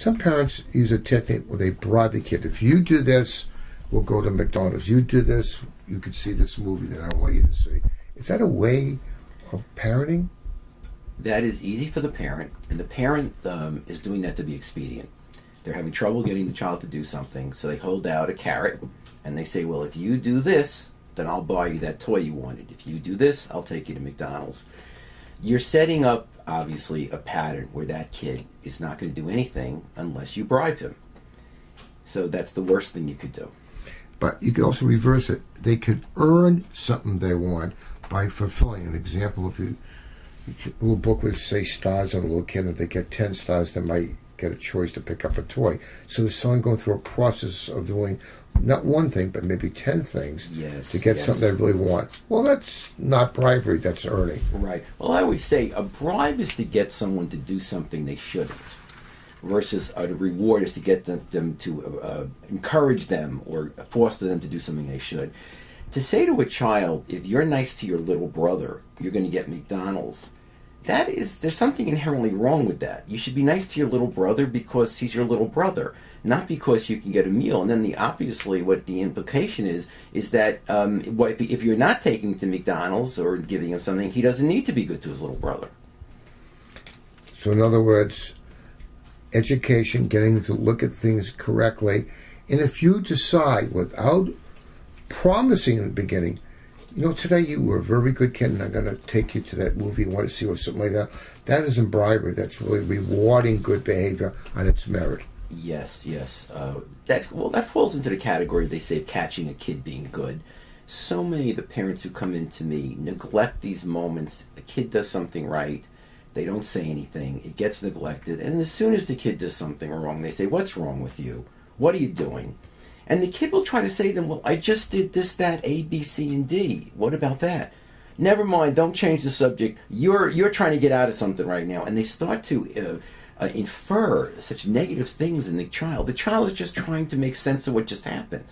Some parents use a technique where they bribe the kid. If you do this, we'll go to McDonald's. You do this, you could see this movie that I want you to see. Is that a way of parenting? That is easy for the parent, and the parent is doing that to be expedient. They're having trouble getting the child to do something, so they hold out a carrot, and they say, well, if you do this, then I'll buy you that toy you wanted. If you do this, I'll take you to McDonald's. You're setting up, obviously, a pattern where that kid is not going to do anything unless you bribe him. So that's the worst thing you could do. But you could also reverse it. They could earn something they want by fulfilling. An example, if a little book would say stars on a little kid, if they get 10 stars, they might get a choice to pick up a toy. So the son going through a process of doing not one thing, but maybe 10 things to get something they really want. Well, that's not bribery, that's earning. Right. Well, I always say a bribe is to get someone to do something they shouldn't, versus a reward is to get them to encourage them or foster them to do something they should. To say to a child, if you're nice to your little brother, you're going to get McDonald's, there's something inherently wrong with that. You should be nice to your little brother because he's your little brother, not because you can get a meal. And then obviously what the implication is that if you're not taking him to McDonald's or giving him something, he doesn't need to be good to his little brother. So in other words, education, getting to look at things correctly. And if you decide without promising in the beginning, today you were a very good kid and I'm going to take you to that movie you want to see or something like that. That isn't bribery. That's really rewarding good behavior on its merit. Yes. That falls into the category, they say, of catching a kid being good. So many of the parents who come in to me neglect these moments. A kid does something right. They don't say anything. It gets neglected. And as soon as the kid does something wrong, they say, what's wrong with you? What are you doing? And the kid will try to say to them, well, I just did this, that, A, B, C, and D. What about that? Never mind, don't change the subject. You're trying to get out of something right now. And they start to infer such negative things in the child. The child is just trying to make sense of what just happened.